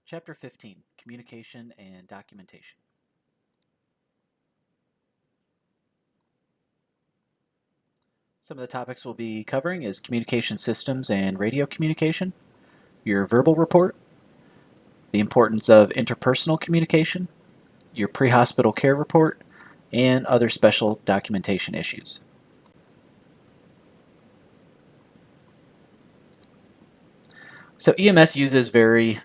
Chapter 15, Communication and Documentation. Some of the topics we'll be covering is communication systems and radio communication, your verbal report, the importance of interpersonal communication, your pre-hospital care report, and other special documentation issues. So EMS uses very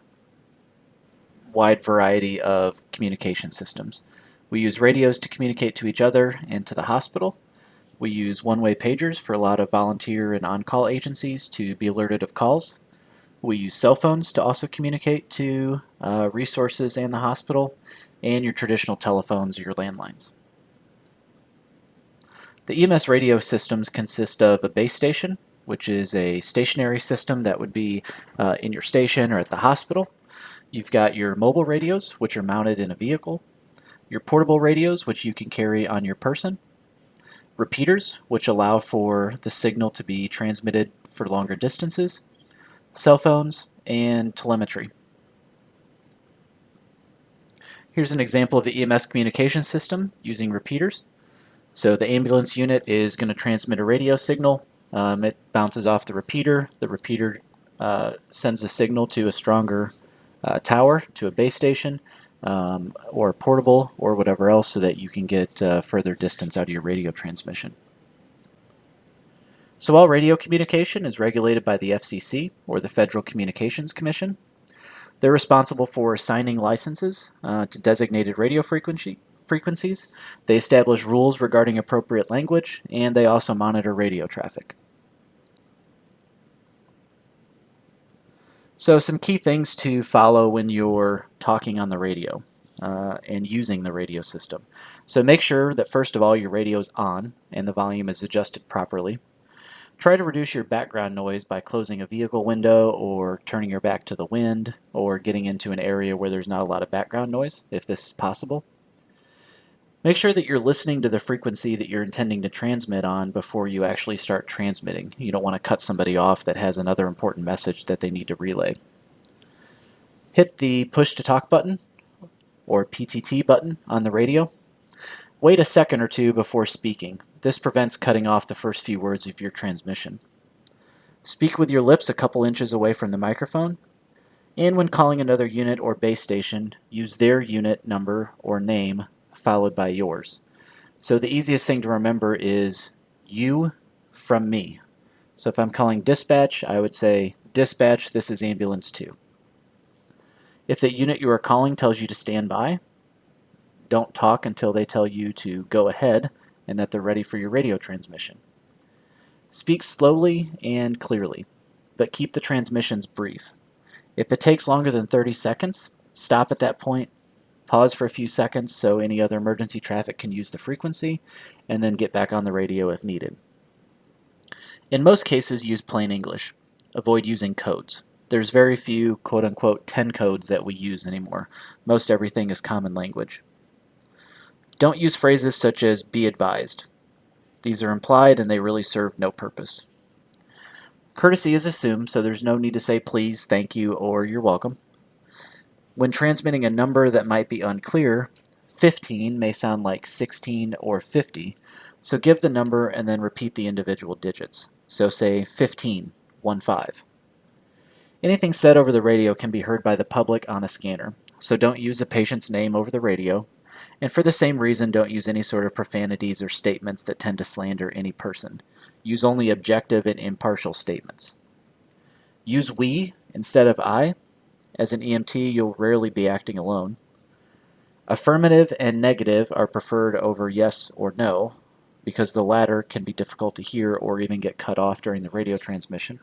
wide variety of communication systems. We use radios to communicate to each other and to the hospital. We use one-way pagers for a lot of volunteer and on-call agencies to be alerted of calls. We use cell phones to also communicate to resources and the hospital, and your traditional telephones or your landlines. The EMS radio systems consist of a base station, which is a stationary system that would be in your station or at the hospital. You've got your mobile radios, which are mounted in a vehicle, your portable radios, which you can carry on your person, repeaters, which allow for the signal to be transmitted for longer distances, cell phones, and telemetry. Here's an example of the EMS communication system using repeaters. So the ambulance unit is going to transmit a radio signal. It bounces off the repeater. The repeater sends a signal to a stronger tower, to a base station, or portable, or whatever else, so that you can get further distance out of your radio transmission. So all radio communication is regulated by the FCC, or the Federal Communications Commission. They're responsible for assigning licenses to designated radio frequencies. They establish rules regarding appropriate language, and they also monitor radio traffic. So some key things to follow when you're talking on the radio and using the radio system. So make sure that first of all your radio is on and the volume is adjusted properly. Try to reduce your background noise by closing a vehicle window or turning your back to the wind or getting into an area where there's not a lot of background noise, if this is possible. Make sure that you're listening to the frequency that you're intending to transmit on before you actually start transmitting. You don't want to cut somebody off that has another important message that they need to relay. Hit the push to talk button or PTT button on the radio. Wait a second or two before speaking. This prevents cutting off the first few words of your transmission. Speak with your lips a couple inches away from the microphone. And when calling another unit or base station, use their unit number or name followed by yours. So the easiest thing to remember is you from me. So if I'm calling dispatch, I would say, dispatch, this is ambulance 2. If the unit you are calling tells you to stand by, don't talk until they tell you to go ahead and that they're ready for your radio transmission. Speak slowly and clearly, but keep the transmissions brief. If it takes longer than 30 seconds, stop at that point, pause for a few seconds so any other emergency traffic can use the frequency, and then get back on the radio if needed. In most cases, use plain English. Avoid using codes. There's very few quote-unquote 10 codes that we use anymore. Most everything is common language. Don't use phrases such as be advised. These are implied and they really serve no purpose. Courtesy is assumed, so there's no need to say please, thank you, or you're welcome. When transmitting a number that might be unclear, 15 may sound like 16 or 50, so give the number and then repeat the individual digits. So say 15, 1-5. Anything said over the radio can be heard by the public on a scanner, so don't use a patient's name over the radio. And for the same reason, don't use any sort of profanities or statements that tend to slander any person. Use only objective and impartial statements. Use we instead of I. As an EMT, you'll rarely be acting alone. Affirmative and negative are preferred over yes or no, because the latter can be difficult to hear or even get cut off during the radio transmission.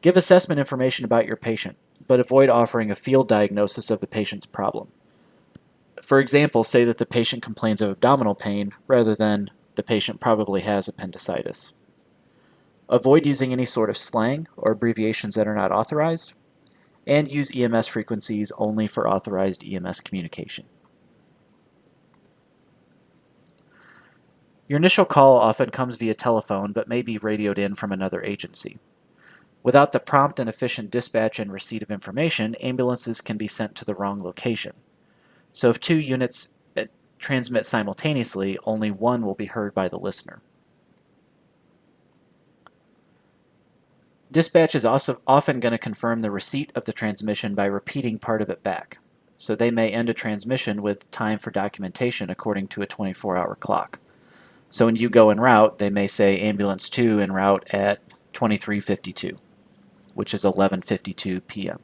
Give assessment information about your patient, but avoid offering a field diagnosis of the patient's problem. For example, say that the patient complains of abdominal pain rather than the patient probably has appendicitis. Avoid using any sort of slang or abbreviations that are not authorized, and use EMS frequencies only for authorized EMS communication. Your initial call often comes via telephone but may be radioed in from another agency. Without the prompt and efficient dispatch and receipt of information, ambulances can be sent to the wrong location. So if two units transmit simultaneously, only one will be heard by the listener. Dispatch is also often going to confirm the receipt of the transmission by repeating part of it back. So they may end a transmission with time for documentation according to a 24-hour clock. So when you go en route, they may say ambulance 2 en route at 23:52, which is 11:52 p.m.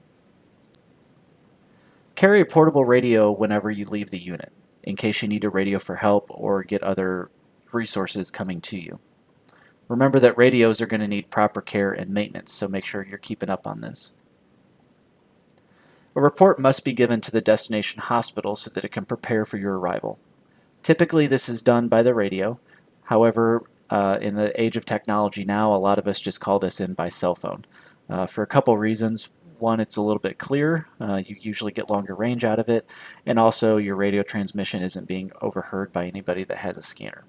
Carry a portable radio whenever you leave the unit, in case you need a radio for help or get other resources coming to you. Remember that radios are going to need proper care and maintenance, so make sure you're keeping up on this. A report must be given to the destination hospital so that it can prepare for your arrival. Typically, this is done by the radio. However, in the age of technology now, a lot of us just call this in by cell phone. For a couple reasons. One, it's a little bit clearer. You usually get longer range out of it. And also, your radio transmission isn't being overheard by anybody that has a scanner.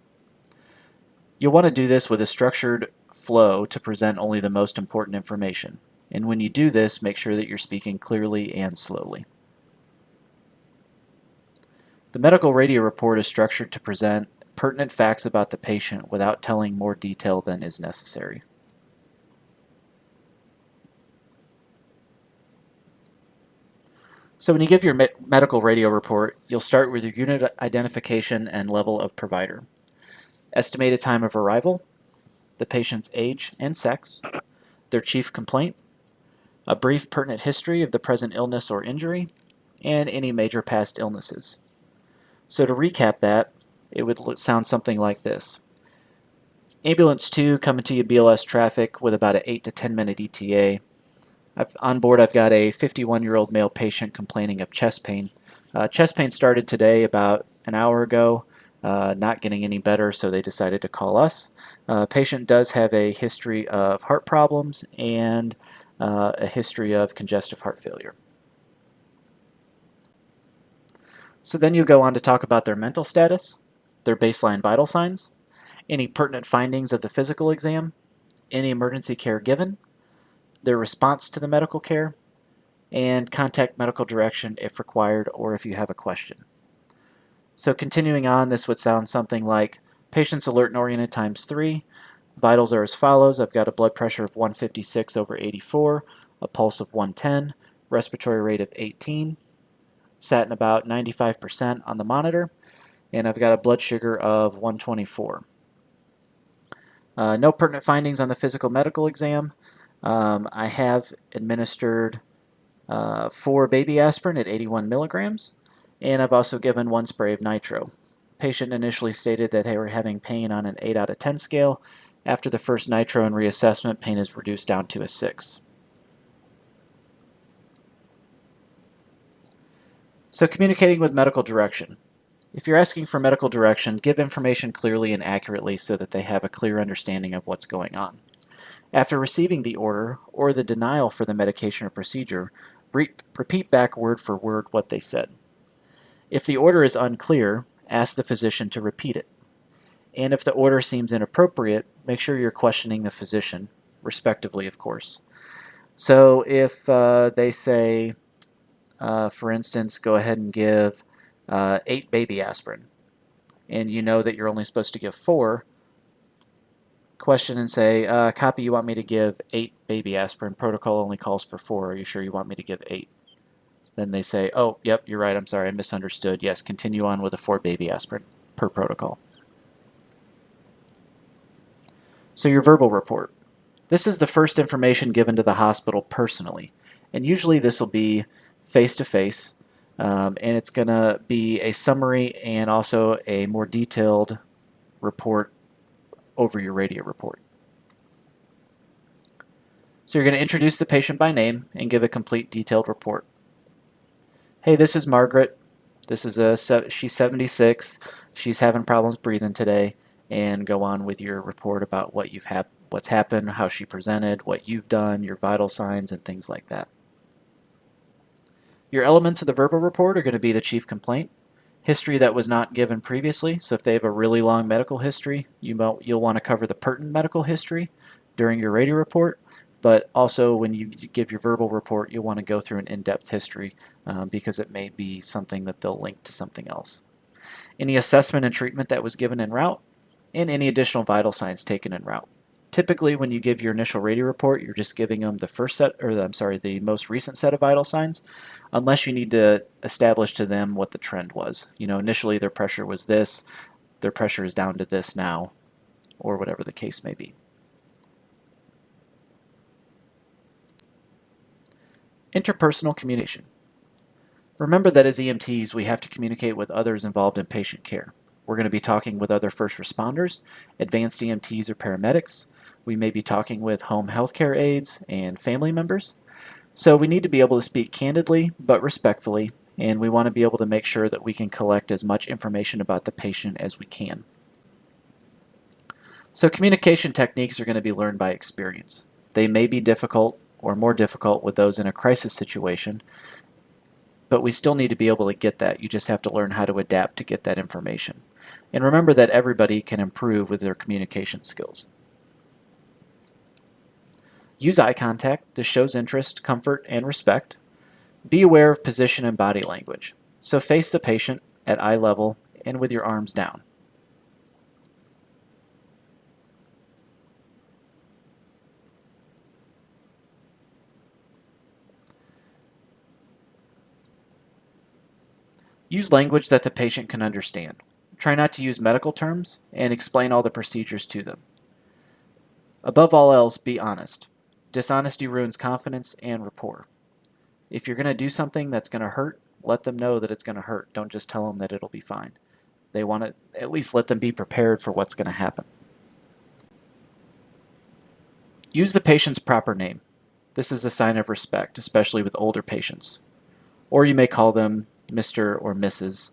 You'll want to do this with a structured flow to present only the most important information. And when you do this, make sure that you're speaking clearly and slowly. The medical radio report is structured to present pertinent facts about the patient without telling more detail than is necessary. So when you give your medical radio report, you'll start with your unit identification and level of provider. Estimated time of arrival, the patient's age and sex, their chief complaint, a brief pertinent history of the present illness or injury, and any major past illnesses. So to recap that, it would sound something like this. Ambulance 2 coming to you BLS traffic with about an 8 to 10 minute ETA. On board I've got a 51-year-old male patient complaining of chest pain. Chest pain started today about an hour ago. Not getting any better, so they decided to call us. Patient does have a history of heart problems and a history of congestive heart failure. So then you go on to talk about their mental status, their baseline vital signs, any pertinent findings of the physical exam, any emergency care given, their response to the medical care, and contact medical direction if required or if you have a question. So continuing on, this would sound something like patient's alert and oriented times 3. Vitals are as follows. I've got a blood pressure of 156/84, a pulse of 110, respiratory rate of 18, sat in about 95% on the monitor, and I've got a blood sugar of 124. No pertinent findings on the physical medical exam. I have administered 4 baby aspirin at 81 milligrams. And I've also given 1 spray of nitro. Patient initially stated that they were having pain on an 8 out of 10 scale. After the first nitro and reassessment, pain is reduced down to a 6. So communicating with medical direction. If you're asking for medical direction, give information clearly and accurately so that they have a clear understanding of what's going on. After receiving the order or the denial for the medication or procedure, repeat back word for word what they said. If the order is unclear, ask the physician to repeat it. And if the order seems inappropriate, make sure you're questioning the physician, respectively, of course. So if they say, for instance, go ahead and give 8 baby aspirin, and you know that you're only supposed to give 4, question and say, copy, you want me to give 8 baby aspirin. Protocol only calls for 4. Are you sure you want me to give 8? Then they say, oh, yep, you're right, I'm sorry, I misunderstood. Yes, continue on with a 4 baby aspirin per protocol. So your verbal report. This is the first information given to the hospital personally. And usually this will be face-to-face, and it's going to be a summary and also a more detailed report over your radio report. So you're going to introduce the patient by name and give a complete detailed report. Hey, this is Margaret. She's 76. She's having problems breathing today, and go on with your report about what's happened, how she presented, what you've done, your vital signs, and things like that. Your elements of the verbal report are going to be the chief complaint, history that was not given previously. So if they have a really long medical history, you'll want to cover the pertinent medical history during your radio report. But also when you give your verbal report, you'll want to go through an in-depth history because it may be something that they'll link to something else. Any assessment and treatment that was given en route, and any additional vital signs taken en route. Typically, when you give your initial radio report, you're just giving them the first set, or the most recent set of vital signs, unless you need to establish to them what the trend was. Initially their pressure was this, their pressure is down to this now, or whatever the case may be. Interpersonal communication. Remember that as EMTs, we have to communicate with others involved in patient care. We're going to be talking with other first responders, advanced EMTs or paramedics. We may be talking with home healthcare aides and family members. So we need to be able to speak candidly but respectfully, and we want to be able to make sure that we can collect as much information about the patient as we can. So communication techniques are going to be learned by experience. They may be difficult or more difficult with those in a crisis situation, but we still need to be able to get that. You just have to learn how to adapt to get that information. And remember that everybody can improve with their communication skills. Use eye contact. This shows interest, comfort, and respect. Be aware of position and body language. So face the patient at eye level and with your arms down. Use language that the patient can understand. Try not to use medical terms and explain all the procedures to them. Above all else, be honest. Dishonesty ruins confidence and rapport. If you're going to do something that's going to hurt, let them know that it's going to hurt. Don't just tell them that it'll be fine. They want to at least let them be prepared for what's going to happen. Use the patient's proper name. This is a sign of respect, especially with older patients. Or you may call them Mr. or Mrs.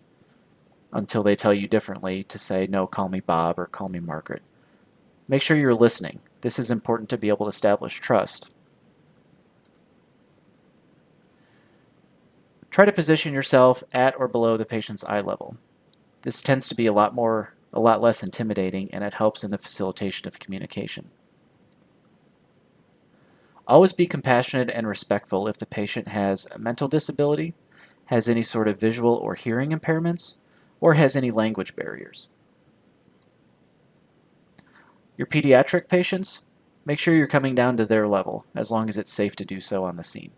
until they tell you differently to say, no, call me Bob or call me Margaret. Make sure you're listening. This is important to be able to establish trust. Try to position yourself at or below the patient's eye level. This tends to be a lot less intimidating, and it helps in the facilitation of communication. Always be compassionate and respectful if the patient has a mental disability, has any sort of visual or hearing impairments, or has any language barriers. Your pediatric patients, make sure you're coming down to their level, as long as it's safe to do so on the scene.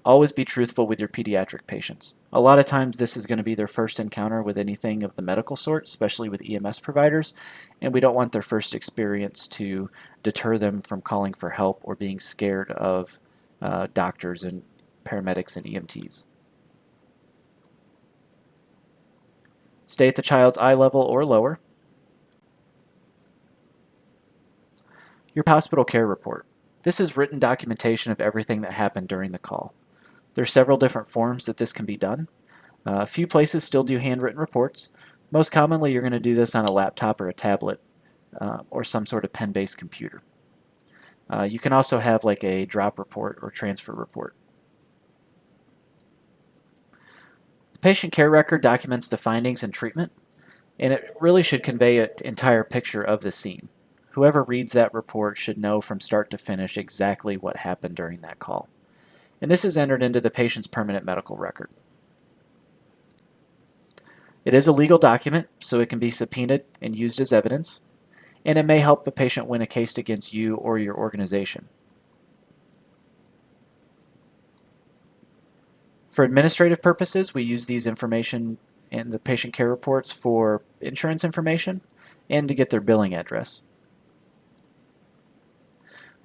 Always be truthful with your pediatric patients. A lot of times this is going to be their first encounter with anything of the medical sort, especially with EMS providers, and we don't want their first experience to deter them from calling for help or being scared of doctors and paramedics and EMTs. Stay at the child's eye level or lower. Your hospital care report. This is written documentation of everything that happened during the call. There are several different forms that this can be done. A few places still do handwritten reports. Most commonly, you're going to do this on a laptop or a tablet or some sort of pen-based computer. You can also have like a drop report or transfer report. The patient care record documents the findings and treatment, and it really should convey an entire picture of the scene. Whoever reads that report should know from start to finish exactly what happened during that call. And this is entered into the patient's permanent medical record. It is a legal document, so it can be subpoenaed and used as evidence, and it may help the patient win a case against you or your organization. For administrative purposes, we use these information and the patient care reports for insurance information and to get their billing address.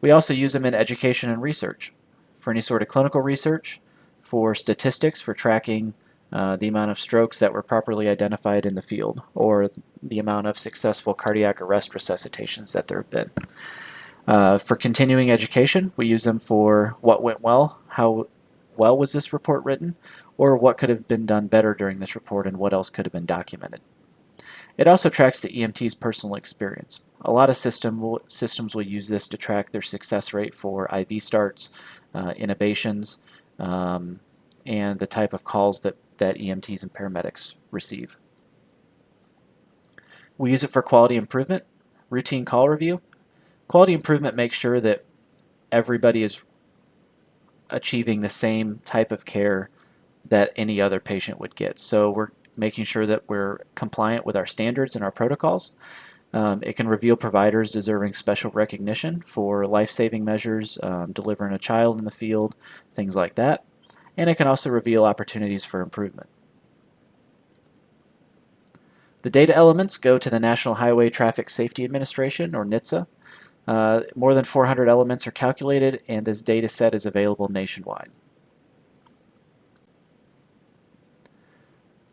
We also use them in education and research for any sort of clinical research, for statistics, for tracking the amount of strokes that were properly identified in the field, or the amount of successful cardiac arrest resuscitations that there have been. For continuing education, we use them for what went well, how well was this report written, or what could have been done better during this report and what else could have been documented. It also tracks the EMT's personal experience. A lot of systems will use this to track their success rate for IV starts, intubations, and the type of calls that EMTs and paramedics receive. We use it for quality improvement, routine call review. Quality improvement makes sure that everybody is achieving the same type of care that any other patient would get. So we're making sure that we're compliant with our standards and our protocols. It can reveal providers deserving special recognition for life-saving measures, delivering a child in the field, things like that. And it can also reveal opportunities for improvement. The data elements go to the National Highway Traffic Safety Administration, or NHTSA. More than 400 elements are calculated, and this data set is available nationwide.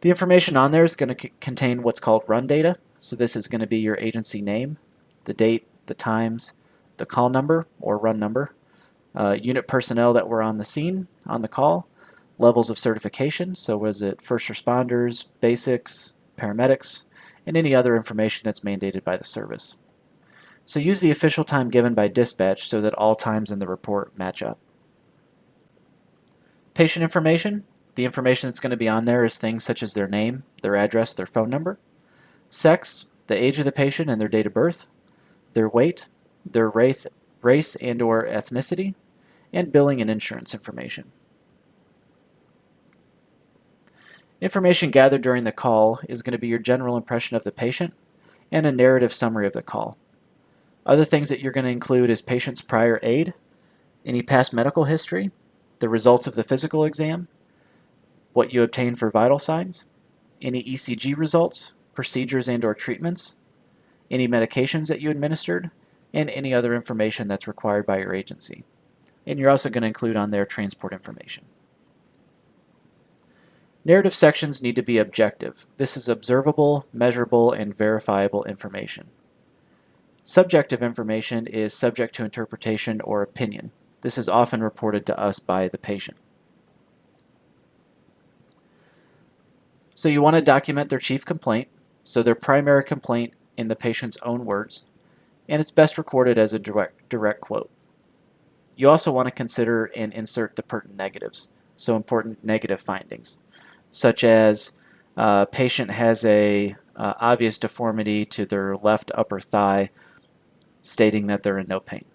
The information on there is going to contain what's called run data. So this is going to be your agency name, the date, the times, the call number or run number, unit personnel that were on the scene, on the call, levels of certification. So was it first responders, basics, paramedics, and any other information that's mandated by the service. So use the official time given by dispatch so that all times in the report match up. Patient information. The information that's going to be on there is things such as their name, their address, their phone number, sex, the age of the patient and their date of birth, their weight, their race and or ethnicity, and billing and insurance information. Information gathered during the call is going to be your general impression of the patient and a narrative summary of the call. Other things that you're going to include is patient's prior aid, any past medical history, the results of the physical exam, what you obtained for vital signs, any ECG results, procedures and or treatments, any medications that you administered, and any other information that's required by your agency. And you're also going to include on there transport information. Narrative sections need to be objective. This is observable, measurable, and verifiable information. Subjective information is subject to interpretation or opinion. This is often reported to us by the patient. So you want to document their chief complaint, so their primary complaint in the patient's own words, and it's best recorded as a direct quote. You also want to consider and insert the pertinent negatives, so important negative findings, such as patient has a obvious deformity to their left upper thigh, stating that they're in no pain.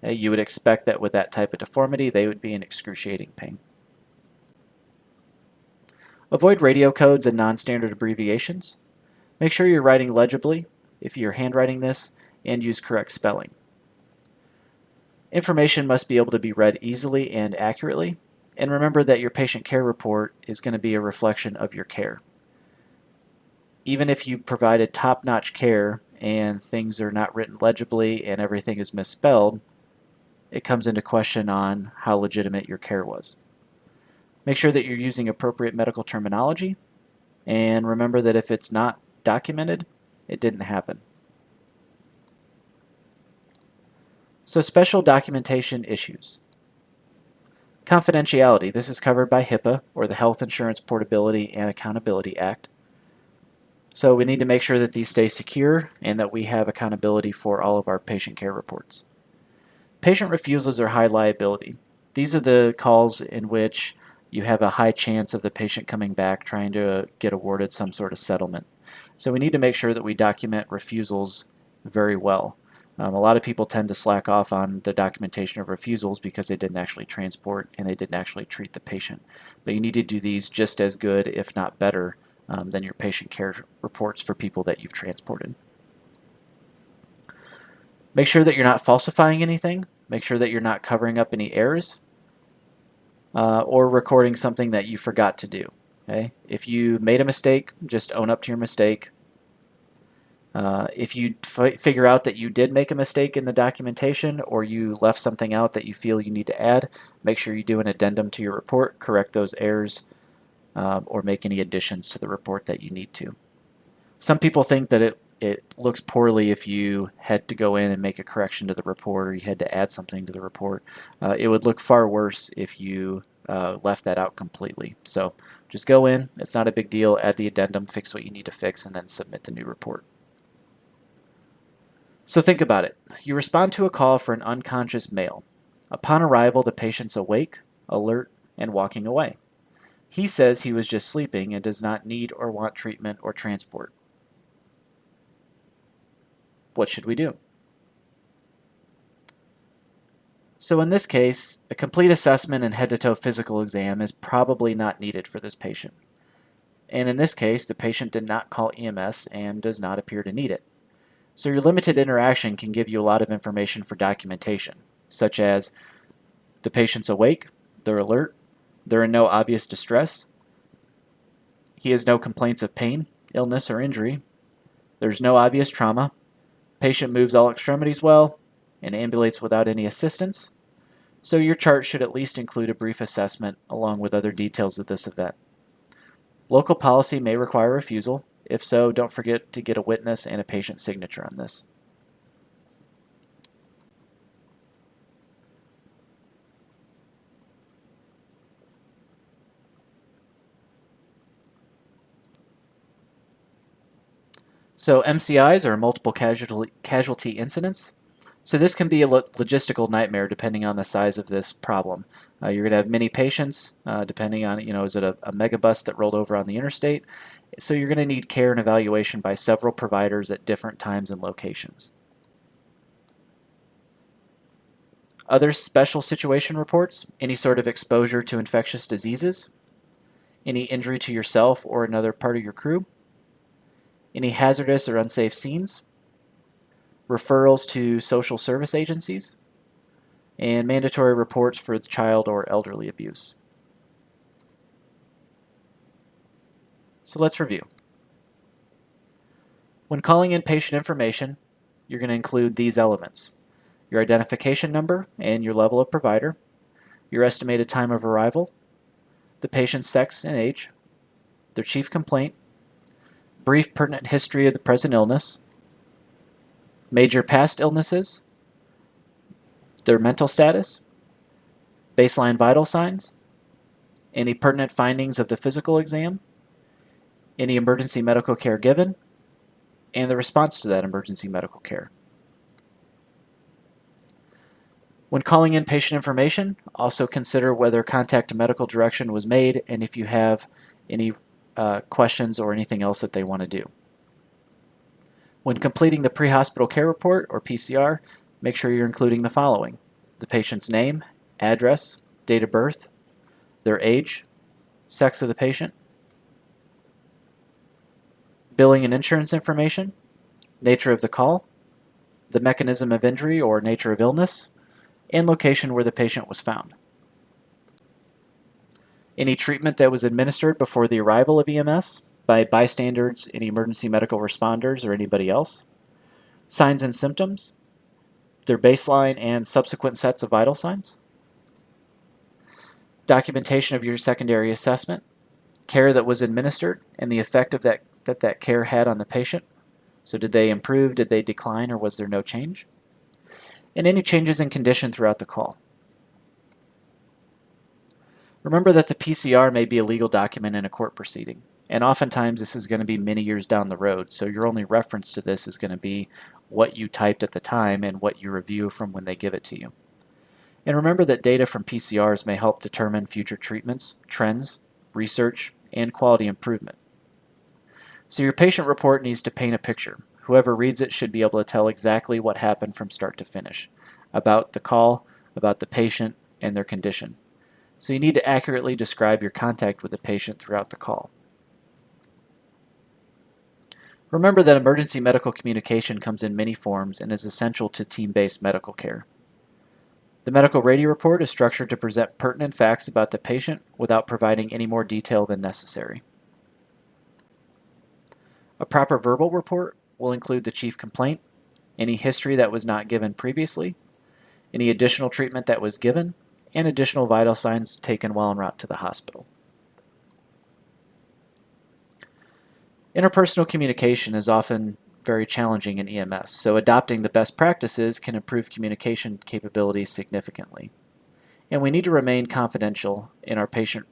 You would expect that with that type of deformity, they would be in excruciating pain. Avoid radio codes and non-standard abbreviations. Make sure you're writing legibly if you're handwriting this, and use correct spelling. Information must be able to be read easily and accurately, and remember that your patient care report is going to be a reflection of your care. Even if you provided top-notch care and things are not written legibly and everything is misspelled, it comes into question on how legitimate your care was. Make sure that you're using appropriate medical terminology, and remember that if it's not documented, it didn't happen. So special documentation issues. Confidentiality. This is covered by HIPAA, or the Health Insurance Portability and Accountability Act. So we need to make sure that these stay secure and that we have accountability for all of our patient care reports. Patient refusals are high liability. These are the calls in which you have a high chance of the patient coming back trying to get awarded some sort of settlement. So we need to make sure that we document refusals very well. A lot of people tend to slack off on the documentation of refusals because they didn't actually transport and they didn't actually treat the patient. But you need to do these just as good, if not better, than your patient care reports for people that you've transported. Make sure that you're not falsifying anything. Make sure that you're not covering up any errors or recording something that you forgot to do. Okay? If you made a mistake, just own up to your mistake. If you figure out that you did make a mistake in the documentation or you left something out that you feel you need to add, make sure you do an addendum to your report, correct those errors, or make any additions to the report that you need to. Some people think that it looks poorly if you had to go in and make a correction to the report or you had to add something to the report. It would look far worse if you left that out completely. So just go in, it's not a big deal, add the addendum, fix what you need to fix, and then submit the new report. So think about it. You respond to a call for an unconscious male. Upon arrival, the patient's awake, alert, and walking away. He says he was just sleeping and does not need or want treatment or transport. What should we do? So in this case, a complete assessment and head-to-toe physical exam is probably not needed for this patient. And in this case, the patient did not call EMS and does not appear to need it. So your limited interaction can give you a lot of information for documentation, such as the patient's awake, they're alert, they're in no obvious distress, he has no complaints of pain, illness, or injury, there's no obvious trauma, patient moves all extremities well, and ambulates without any assistance. So your chart should at least include a brief assessment along with other details of this event. Local policy may require refusal. If so, don't forget to get a witness and a patient signature on this. So MCIs are multiple casualty incidents. So this can be a logistical nightmare depending on the size of this problem. You're going to have many patients, depending on, is it a megabus that rolled over on the interstate? So you're going to need care and evaluation by several providers at different times and locations. Other special situation reports, any sort of exposure to infectious diseases, any injury to yourself or another part of your crew, any hazardous or unsafe scenes, referrals to social service agencies, and mandatory reports for child or elderly abuse. So let's review. When calling in patient information, you're going to include these elements: your identification number and your level of provider, your estimated time of arrival, the patient's sex and age, their chief complaint, brief pertinent history of the present illness, major past illnesses, their mental status, baseline vital signs, any pertinent findings of the physical exam, any emergency medical care given, and the response to that emergency medical care. When calling in patient information, also consider whether contact to medical direction was made and if you have any questions or anything else that they want to do. When completing the pre-hospital care report, or PCR, make sure you're including the following: the patient's name, address, date of birth, their age, sex of the patient, billing and insurance information, nature of the call, the mechanism of injury or nature of illness, and location where the patient was found. Any treatment that was administered before the arrival of EMS by bystanders, any emergency medical responders, or anybody else. Signs and symptoms, their baseline and subsequent sets of vital signs. Documentation of your secondary assessment, care that was administered, and the effect of that care had on the patient. So did they improve, did they decline, or was there no change? And any changes in condition throughout the call. Remember that the PCR may be a legal document in a court proceeding, and oftentimes this is going to be many years down the road, so your only reference to this is going to be what you typed at the time and what you review from when they give it to you. And remember that data from PCRs may help determine future treatments, trends, research, and quality improvement. So your patient report needs to paint a picture. Whoever reads it should be able to tell exactly what happened from start to finish, about the call, about the patient, and their condition. So you need to accurately describe your contact with the patient throughout the call. Remember that emergency medical communication comes in many forms and is essential to team-based medical care. The medical radio report is structured to present pertinent facts about the patient without providing any more detail than necessary. A proper verbal report will include the chief complaint, any history that was not given previously, any additional treatment that was given, and additional vital signs taken while en route to the hospital. Interpersonal communication is often very challenging in EMS, so adopting the best practices can improve communication capabilities significantly. And we need to remain confidential in our patient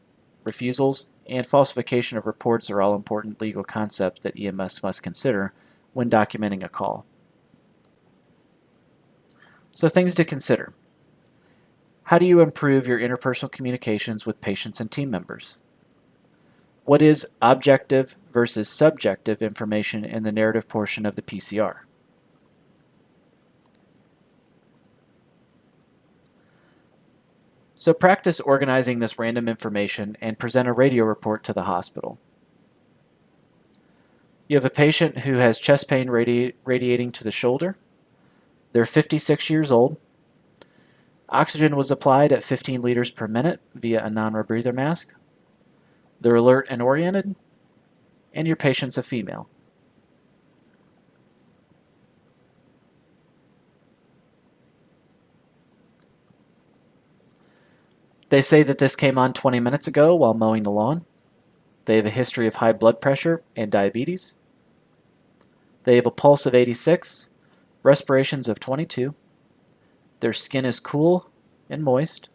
refusals, and falsification of reports are all important legal concepts that EMS must consider when documenting a call. So things to consider. How do you improve your interpersonal communications with patients and team members? What is objective versus subjective information in the narrative portion of the PCR? So practice organizing this random information and present a radio report to the hospital. You have a patient who has chest pain radiating to the shoulder. They're 56 years old. Oxygen was applied at 15 liters per minute via a non-rebreather mask. They're alert and oriented, and your patient's a female. They say that this came on 20 minutes ago while mowing the lawn. They have a history of high blood pressure and diabetes. They have a pulse of 86, respirations of 22. Their skin is cool and moist,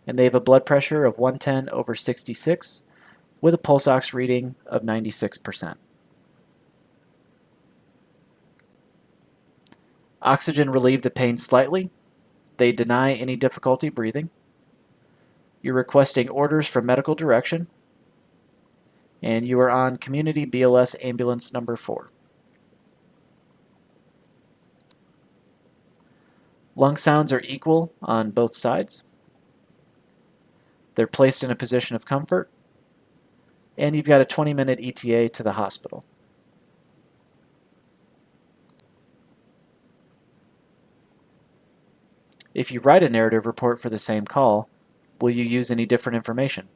and they have a blood pressure of 110/66 with a pulse ox reading of 96%. Oxygen relieved the pain slightly. They deny any difficulty breathing. You're requesting orders for medical direction, and you are on Community BLS Ambulance number 4. Lung sounds are equal on both sides. They're placed in a position of comfort, and you've got a 20-minute ETA to the hospital. If you write a narrative report for the same call, will you use any different information?